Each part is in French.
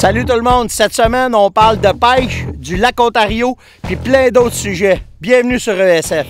Salut tout le monde, cette semaine on parle de pêche, du lac Ontario, puis plein d'autres sujets. Bienvenue sur ESF.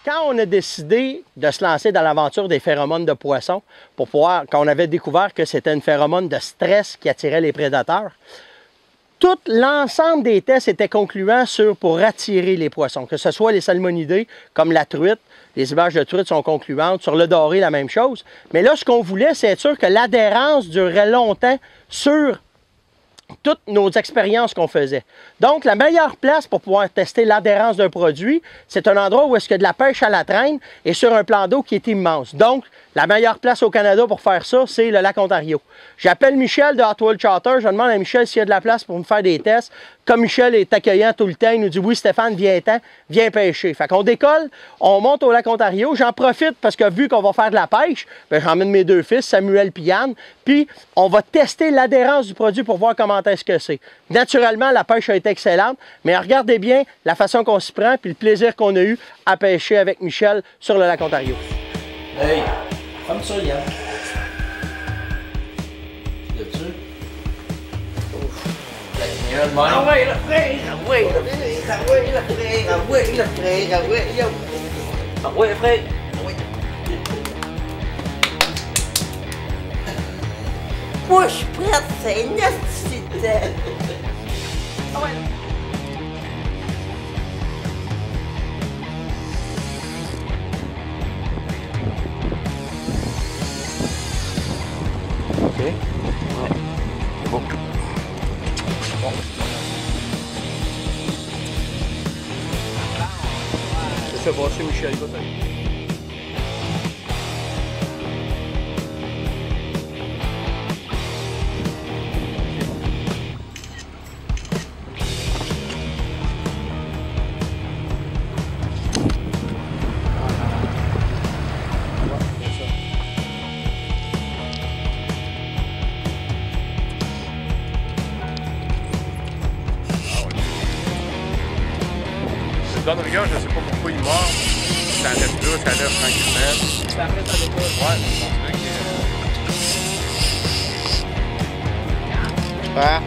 Quand on a décidé de se lancer dans l'aventure des phéromones de poissons, quand on avait découvert que c'était une phéromone de stress qui attirait les prédateurs, tout l'ensemble des tests était concluant pour attirer les poissons, que ce soit les salmonidés, comme la truite, les images de truite sont concluantes, sur le doré, la même chose. Mais là, ce qu'on voulait, c'est être sûr que l'adhérence durerait longtemps sur toutes nos expériences qu'on faisait. Donc, la meilleure place pour pouvoir tester l'adhérence d'un produit, c'est un endroit où est-ce qu'il y a de la pêche à la traîne et sur un plan d'eau qui est immense. Donc, la meilleure place au Canada pour faire ça, c'est le lac Ontario. J'appelle Michel de Hot World Charter, je demande à Michel s'il y a de la place pour me faire des tests. Comme Michel est accueillant tout le temps, il nous dit « Oui, Stéphane, viens-t'en, viens pêcher ». Fait qu'on décolle, on monte au lac Ontario. J'en profite parce que vu qu'on va faire de la pêche, j'emmène mes deux fils, Samuel et Yann, puis on va tester l'adhérence du produit pour voir comment est-ce que c'est. Naturellement, la pêche a été excellente, mais regardez bien la façon qu'on s'y prend puis le plaisir qu'on a eu à pêcher avec Michel sur le lac Ontario. Hey, comme ça, Yann. Là-dessus. Ah ouais, le frère, ah ouais, le frère, ah ouais, le frère, ah ouais, le frère, ah ouais, yo. Ah ouais, le frère, ah ouais. Moi, je suis prête, c'est une activité. Ah ouais. OK. Ouais. C'est bon. Je sais pas, c'est Michel, peut-être. Don Rigueur, je sais pas pourquoi il mord. Ça lève là, ça lève tranquillement. Ça arrête à l'épaule. Ouais, on dirait que... Ah.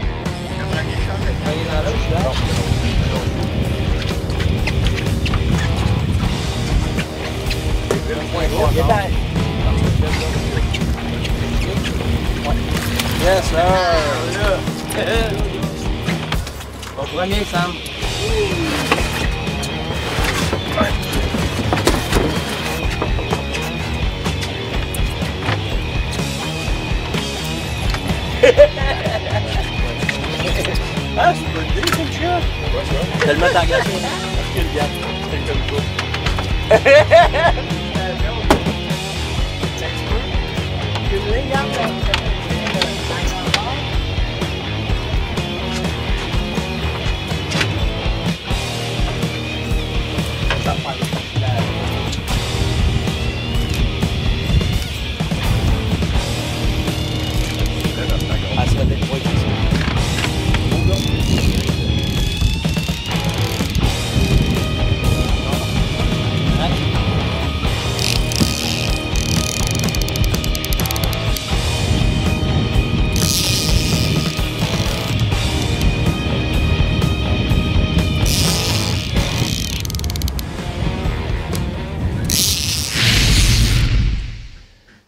Il est dans l'eau, je suis là. Il est dans... Yes, sir! Au premier, Sam. Ah, c'est une bonne idée, c'est le chat! Tellement t'engages. Parce qu'il y a c'est comme ça.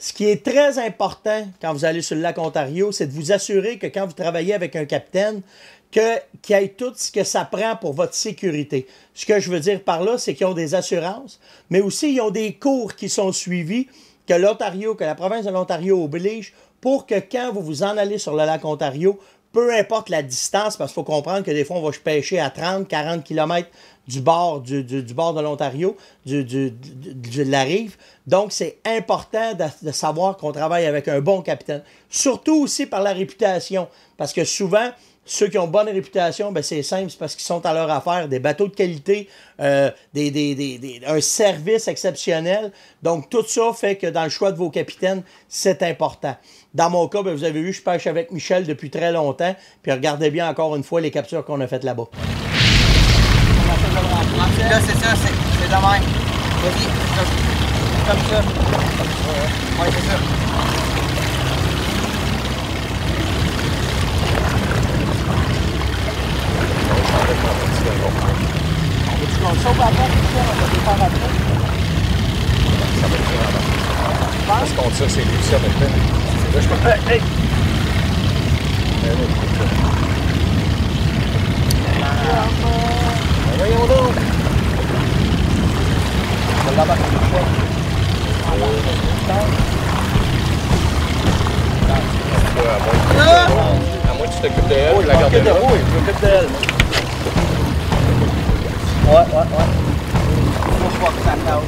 Ce qui est très important quand vous allez sur le lac Ontario, c'est de vous assurer que quand vous travaillez avec un capitaine, qu'il y ait tout ce que ça prend pour votre sécurité. Ce que je veux dire par là, c'est qu'ils ont des assurances, mais aussi ils ont des cours qui sont suivis, que l'Ontario, que la province de l'Ontario oblige, pour que quand vous vous en allez sur le lac Ontario, peu importe la distance, parce qu'il faut comprendre que des fois, on va pêcher à 30, 40 km du bord de l'Ontario, de la rive. Donc, c'est important de savoir qu'on travaille avec un bon capitaine. Surtout aussi par la réputation, parce que souvent, ceux qui ont bonne réputation, ben c'est simple, c'est parce qu'ils sont à leur affaire, des bateaux de qualité, un service exceptionnel. Donc, tout ça fait que dans le choix de vos capitaines, c'est important. Dans mon cas, ben, vous avez vu, je pêche avec Michel depuis très longtemps. Puis regardez bien encore une fois les captures qu'on a faites là-bas. Là, c'est ça, c'est de même. Vas-y, comme ça. Ouais, c'est ça. Parce qu'on tire ses luciers avec lui. Là, je peux... Hey! Voyons donc! On l'embarque une fois. À moins que tu t'occupes de elle, Oui, la garder là. oui, je m'occupe d'elle. Ouais. Faut pas que ça casse.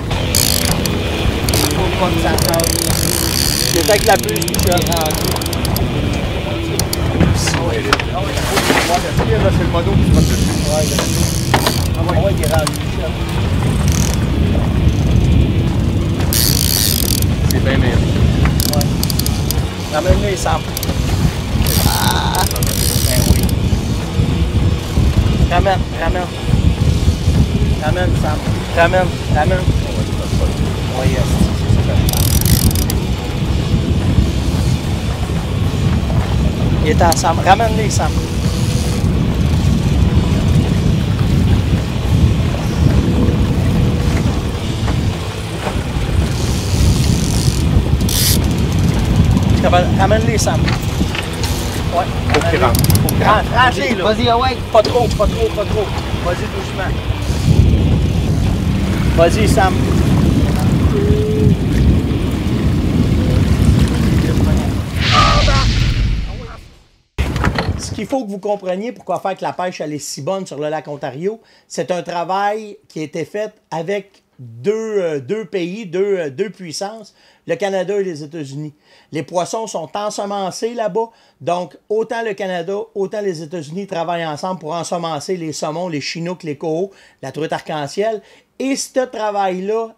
Faut pas que ça casse. C'est avec la puce, Michel. C'est le mono qui se passe dessus. Ah ouais, il est rendu, Michel. C'est bien meilleur. Ouais. Ramène-les, Sam. Ah! Ben oui. Ramène, Sam. Ramène. Oui, yes. Il est ensemble. Ramène-les, Sam. Ramène-les, Sam. Ouais. Faut qu'il rentre. Rentre-les, là. Vas-y, ouais. Pas trop. Vas-y, doucement. Vas-y, Sam. Ce qu'il faut que vous compreniez pourquoi faire que la pêche elle est si bonne sur le lac Ontario, c'est un travail qui a été fait avec deux pays, deux puissances, le Canada et les États-Unis. Les poissons sont ensemencés là-bas, donc autant le Canada, autant les États-Unis travaillent ensemble pour ensemencer les saumons, les chinooks, les cohos, la truite arc-en-ciel. Et ce travail-là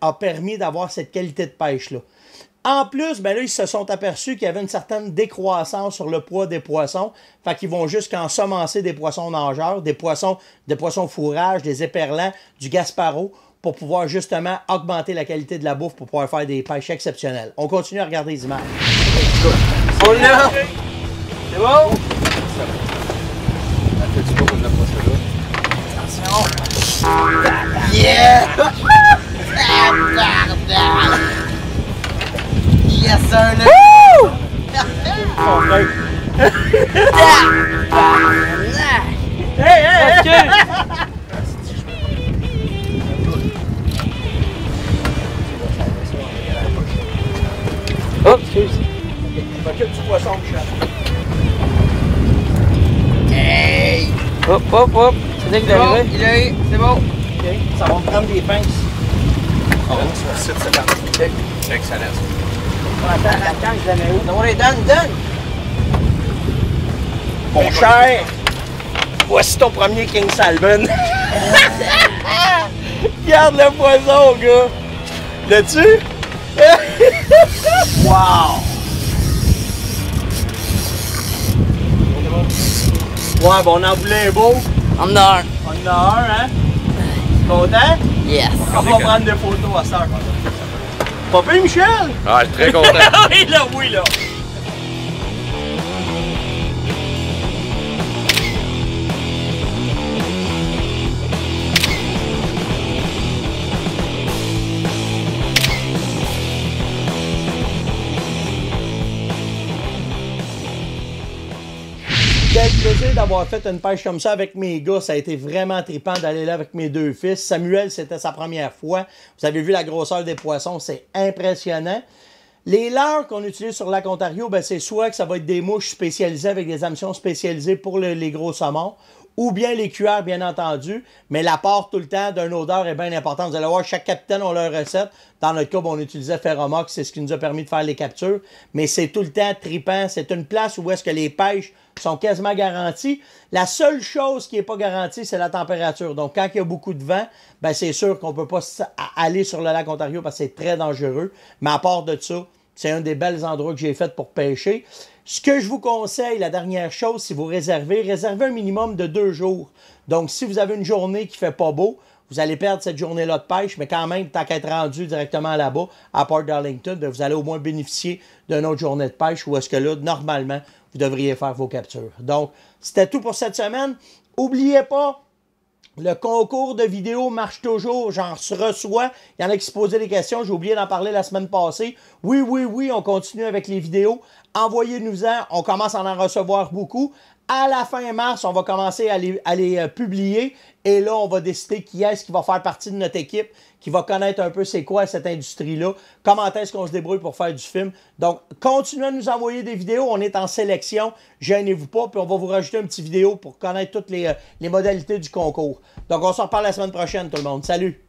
a permis d'avoir cette qualité de pêche-là. En plus, ben là, ils se sont aperçus qu'il y avait une certaine décroissance sur le poids des poissons. Fait qu'ils vont jusqu'ensemencer des poissons nageurs, des poissons fourrage, des éperlans, du gasparo, pour pouvoir justement augmenter la qualité de la bouffe pour pouvoir faire des pêches exceptionnelles. On continue à regarder les images. On l'a. C'est bon? Fais-tu pas comme la prochaine là? Yeah! Yes, sir, là! Woo! Hey! Oh, excuse. M'occupe du poisson, Michel. Hey! Hop. C'est que d'arriver. Il a eu, c'est bon. OK. Ça va me prendre des pinces. Oh, c'est excellent. Attends, la canne, je la mets où? Non, allez, donne! Mon cher, voici ton premier King Salmon. Regarde le poisson, gars. L'as-tu? Wow! Ouais, bon, on en voulait un beau. On en a un. On en a un, hein? Content? Yes. On va prendre des photos à ça. Pas pire, Michel? Ah, je suis très content. Oui, là. Quel plaisir d'avoir fait une pêche comme ça avec mes gars. Ça a été vraiment trippant d'aller là avec mes deux fils. Samuel, c'était sa première fois. Vous avez vu la grosseur des poissons, c'est impressionnant. Les leurres qu'on utilise sur Lac Ontario, ben, c'est soit que ça va être des mouches spécialisées avec des hameçons spécialisés pour les gros saumons, ou bien les cuillères, bien entendu, mais l'apport tout le temps d'une odeur est bien important. Vous allez voir, chaque capitaine a leur recette. Dans notre cas, on utilisait Ferromox, c'est ce qui nous a permis de faire les captures, mais c'est tout le temps tripant. C'est une place où est-ce que les pêches sont quasiment garanties. La seule chose qui n'est pas garantie, c'est la température. Donc, quand il y a beaucoup de vent, ben, c'est sûr qu'on ne peut pas aller sur le lac Ontario parce que c'est très dangereux. Mais à part de ça, c'est un des belles endroits que j'ai fait pour pêcher. Ce que je vous conseille, la dernière chose, si vous réservez un minimum de 2 jours. Donc, si vous avez une journée qui ne fait pas beau, vous allez perdre cette journée-là de pêche, mais quand même, tant qu'être rendu directement là-bas, à Port Darlington, vous allez au moins bénéficier d'une autre journée de pêche où est-ce que là, normalement, vous devriez faire vos captures. Donc, c'était tout pour cette semaine. N'oubliez pas, le concours de vidéos marche toujours, j'en reçois. Il y en a qui se posaient des questions, j'ai oublié d'en parler la semaine passée. Oui, on continue avec les vidéos. Envoyez-nous-en, on commence à en recevoir beaucoup. À la fin mars, on va commencer à les publier. Et là, on va décider qui est-ce qui va faire partie de notre équipe, qui va connaître un peu c'est quoi cette industrie-là, comment est-ce qu'on se débrouille pour faire du film. Donc, continuez à nous envoyer des vidéos. On est en sélection. Gênez-vous pas. Puis on va vous rajouter une petite vidéo pour connaître toutes les modalités du concours. Donc, on se reparle la semaine prochaine, tout le monde. Salut!